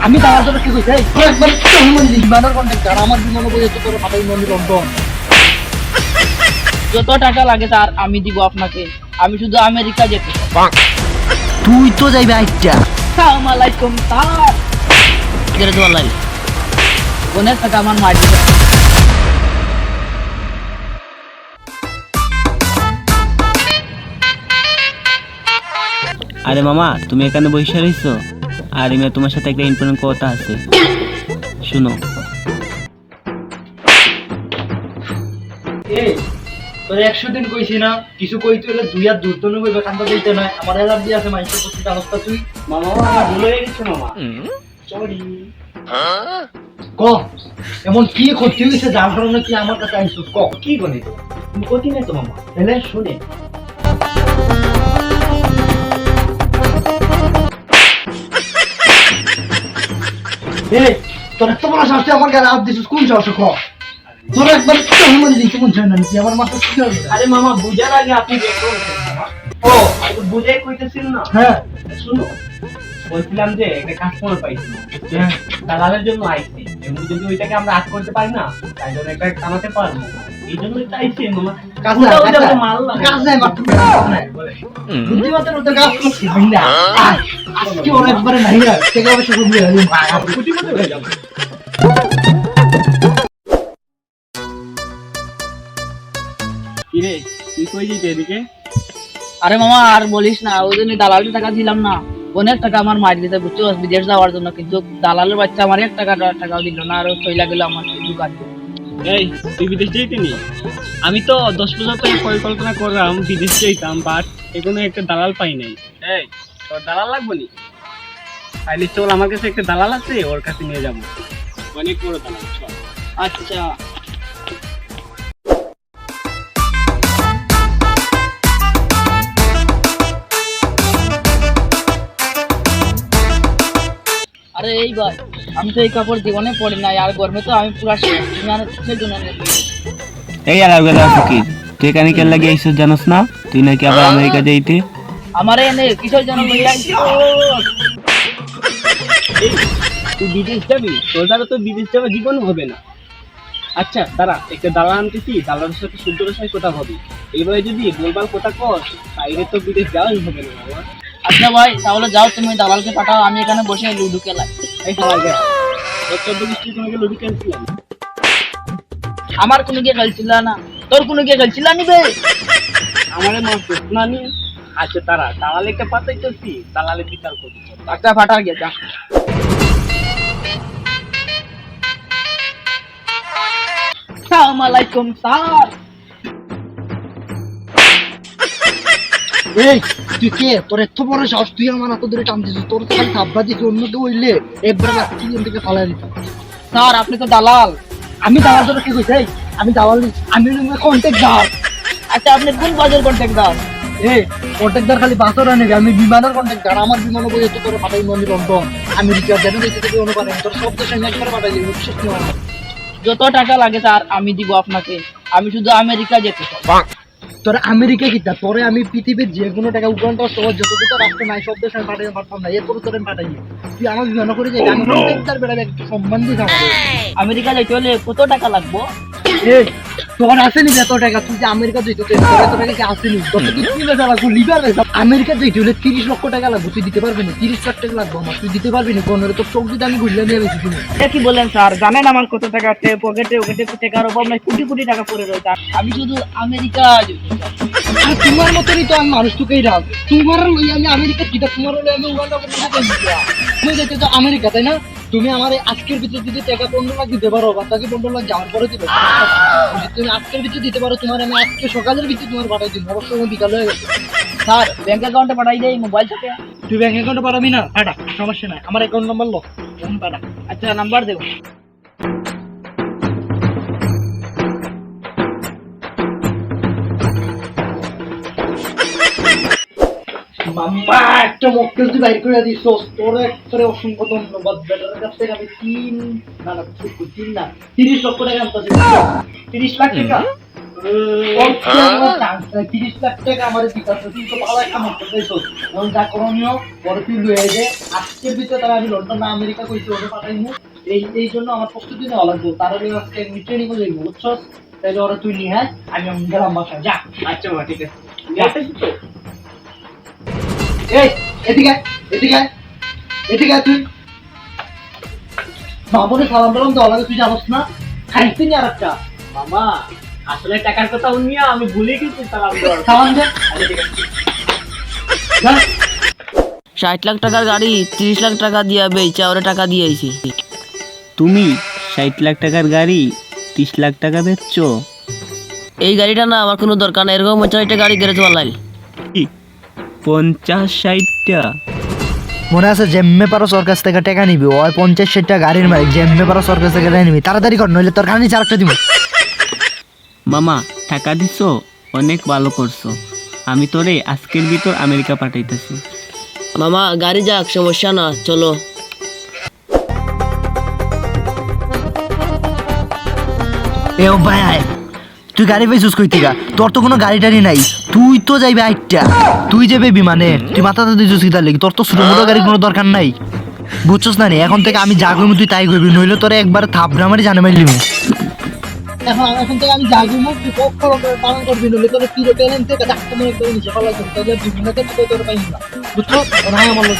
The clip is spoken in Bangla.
আমি দাঁড়ার জন্য কি কইছি একবার বিমানের কন্ট্যাক্ট আর আমার বিমানে বই এত করে পাঠাই মনে লন্ডন। যত টাকা লাগে স্যার আমি দিব আপনাকে, আমি শুধু আমেরিকা যেতে। তুই তো যাইবে আইটা আসসালামু আলাইকুম স্যার। যেটা তোমার লাগে অনেক টাকা আমার মার দিবে। আরে মামা, তুমি এখানে বসে রইছো? আর আমি তোমার সাথে একটা ইম্পর্টেন্ট কথা আছে, শুনো। তোর 100 দিন কইছি না কিছু কইতে হলে দুই হাত দূর তো নইবে কান্দা দিতে না। আমার অ্যালার্জি আছে মাইসের প্রতি জানস্তা তুই। মামা ভুলে গেছো মামা, সরি। ক এমন কি ক্ষতি হয়েছে যার কারণে তুই আমার কাছে আইছিস? ক কি বলে তুমি কতি নাই তো মামা, তাহলে শুনে তোর এত বড় সাহস তুই আমার গায়ে হাত দিছিস, কোন সাহস? ক তোর একবার মন দিতে মন চায় না তুই আমার মাথা কি হবে? আরে মামা বুঝার আগে আপনি দেখো। ও বুঝাই কইতেছিল না। হ্যাঁ শুনো, বলছিলাম যে একটা কাস্টমার পাইছি, দালালের জন্য আইছি। এমনি যদি ওইটাকে আমরা আট করতে পারি না, তাই জন্য একটা কামাতে পারবো, এই জন্যই চাইছি মামা। কাছে মারলাম কাছে মারতে বুদ্ধিমতের মতো কাজ করছিস না। আজকে ওর একবারে নাই না থেকে অবশ্য বুঝলি বুদ্ধিমতী হয়ে যাবো। কিরে তুই কই যেতে এদিকে? আরে মামা আর বলিস না, ওই জন্য দালালের টাকা দিলাম না, অনেক টাকা আমার মার দিতে বুঝছো বিদেশ যাওয়ার জন্য। কিন্তু দালালের বাচ্চা আমার 1 টাকাও দিল না, আর চইলা গেল আমার দোকান। এই তুই বিদেশ যেতে নি? আমি তো 10 বছর থেকে পরিকল্পনা করলাম বিদেশ যেতাম, বাট এখনো একটা দালাল পাই নাই। এই তোর দালাল লাগবে নি? তাইলে চল, আমার কাছে একটা দালাল আছে, ওর কাছে নিয়ে যাবো। অনেক বড় দালাল, চল। আচ্ছা আরে এই ভাই, আমি তো এই কাপড় জীবনে পরি নাই, আর গরমে তো আমি পুরা শেষ। তুমি আর কিসের জন্য নিয়ে এই আলাদা ফকির, তুই এখানে কেন লাগে এইসব জানোস না? তুই নাকি আবার আমেরিকা যাইতে? আমারে এনে কিসের জন্য লইয়া আইছো? তুই বিদেশ যাবি? তোর দ্বারা তো বিদেশ যাওয়া জীবন হবে না। আচ্ছা দাঁড়া, একটা দালাল আনতেছি, দালালের সাথে শুদ্ধ ভাষায় কথা হবে। এইভাবে যদি গোলবাল কথা কর, তাইলে তো বিদেশ যাওয়াই হবে না বাবা। আচ্ছা ভাই, তাহলে যাও তুমি দালালকে পাঠাও, আমি এখানে বসে লুডো খেলাই। এই খাওয়া গেল 14 তোমাকে লড়ি খেলছিলাম। আমার কোনো গিয়ে খেলছিল না, তোর কোনো গিয়ে খেলছিল নিবে? আমার না নি। আচ্ছা তারা দালালে একটা পাতাইতেছি, দালালে বিচার করবি। একটা ফাটার গিয়ে যা। আসসালামু আলাইকুম স্যার। এই তুই কে? তোর এত বড় সাহস তুই আমার হাত ধরে টান দিছিস? তোর তো খালি থাপ্পা দিছিস, অন্য কেউ হইলে একবার রাখছি থেকে ফালাই দিতাম। স্যার আপনি তো দালাল। আমি দাঁড়ার জন্য কি কইছি আমি দালাল আমি কন্ট্যাক্ট দাও। আচ্ছা আপনি কোন বাজার কন্ট্যাক্ট দাও? এই কন্ট্যাক্টদার খালি বাসর আনে আমি বিমানের কন্ট্যাক্ট আর আমার বিমানে বই এত করে পাঠাই মনে লন্ডন আমেরিকা যেন দেখতে থেকে অনুপাত তোর সব দেশে একবার পাঠাই দিবি, বিশ্বাস নেওয়া না। যত টাকা লাগে স্যার আমি দিব আপনাকে, আমি শুধু আমেরিকা যেতে চাই। তোর আমেরিকা কিতা তোরে আমি পৃথিবীর যে কোনো টাকা উগান্ডা শহর যতটুকু রাস্তা নাই সব দেশে আমি পাঠাই পারতাম না, এরপরে তোর আমি পাঠাই তুই আমার বিমান করে যাই আমি কন্ট্যাক্টদার বেড়াবে একটু সম্মান দিস আমাদের। আমেরিকা যাইতে হলে কত টাকা লাগবো? এই তোর আসেনি এত টাকা? তুই যে আমেরিকা যাইতে তোর এত টাকা কি আসেনি? তোর তো কি বেচা লাগবো লিভার বেচা। আমেরিকা যাইতে হলে 30 লক্ষ টাকা লাগবে, তুই দিতে পারবি না? 30 লাখ টাকা লাগবে আমার, তুই দিতে পারবি না? কোনের তোর চোখ দিতে আমি ঘুরলে নিয়ে বেশি শুনি। এটা কি বলেন স্যার? জানেন আমার কত টাকা পকেটে টাকার অভাব নাই, কোটি কোটি টাকা পড়ে রয়েছে, আমি শুধু আমেরিকা যেতে চাই। আর তোমার মতনই তো আমি মানুষ তোকেই রাখ, তোমার লই আমি আমেরিকা কিটা, তোমার লই আমি উগান্ডা করতে তুমি যেতে তো আমেরিকা, তাই না? তুমি আমার আজকের ভিতরে যদি টাকা 15 লাখ দিতে পারো, বাকি 15 লাখ যাওয়ার পরে দিবে। তুমি আজকের ভিতরে দিতে পারো, তোমার আমি আজকে সকালের ভিতরে তোমার পাঠাই দিব, অবশ্যই বিকাল হয়ে গেছে। স্যার ব্যাংক অ্যাকাউন্টে পাঠাই দেই মোবাইল থেকে। তুই ব্যাংক অ্যাকাউন্টে পাঠাবি না? পাঠা, সমস্যা নাই, আমার অ্যাকাউন্ট নাম্বার লো, এখন পাঠা। আচ্ছা নাম্বার দেব। মাম্মা একটা মক্কেল তুই বাইর করে দিস, তোর একবারে অসংখ্য ধন্যবাদ। বেটার কাছ থেকে আমি 3 না 30 লক্ষ টাকা আনতেছি। 30 লাখ টাকা তিরিশ লাখ টাকা আমার দিতে তুই তো ভালো একটা মত পেয়েছো এবং যা করণীয় পরে তুই লয়ে যে আজকের ভিতরে তারা আমি লন্ডন না আমেরিকা কইছি ওটা পাঠাইনি এই জন্য আমার প্রস্তুতি নেওয়া লাগবে তার আগে আজকে ট্রেনিং হয়ে যাইব বুঝছো তাহলে ওরা তুই নিয়ে আয় আমি গেলাম বাসায় যা আচ্ছা বাবা ঠিক আছে এই এদিকে আয়, এদিকে আয়, এদিকে আয় তুই মামুনে সালাম দিলাম তো ওরা তুই জানোস না খাইছি নি আর একটা মামা আসলে টাকার কথা উনিয়া আমি ভুলে গেছি সালাম দেওয়ার সালাম দে যা। 60 লাখ টাকার গাড়ি 30 লাখ টাকা দিয়া বেচা ওরে টাকা দিয়ে আইছি। তুমি 60 লাখ টাকার গাড়ি 30 লাখ টাকা বেচছো এই গাড়িটা না আমার কোনো দরকার নাই, এরকম 50টা গাড়ি গ্যারেজ ওয়ালাই। 50-60টা মনে আছে জেম্মে পারো সর কাছ থেকে টাকা নিবি ওই 50-60টা গাড়ির মালিক জেম্মে পারো সর কাছ থেকে টাকা নিবি তাড়াতাড়ি কর নইলে তোর কানে চারটা দিব মামা টাকা দিছো অনেক ভালো করছো আমি তোরে আজকের ভিতর আমেরিকা পাঠাইতেছি মামা গাড়ি যাক, সমস্যা না, চলো। এ ও ভাই আয় তুই গাড়ি পেয়েছিস কই থেকে তোর তো কোনো গাড়ি টাড়ি নাই তুই তো যাইবি আইটা তুই যাবে বিমানে তুই মাথাতে দিছিস কি তার লেগে তোর তো ছোট মোটো গাড়ির কোনো দরকার নাই বুঝছস না রে এখন থেকে আমি যা কইবি তুই তাই কইবি নইলে তোরে একবার থাপড়া মারি জানে মারি লিবি এখন থেকে আমি যা কইবি তুই কখনো পালন করবি নইলে তোরে কি রেটেলেন থেকে ডাক্তার মনে করে নিছে ভালো করে তাহলে বিভিন্ন ক্ষেত্রে তোর পাইনি না বুঝছস না আমার লোক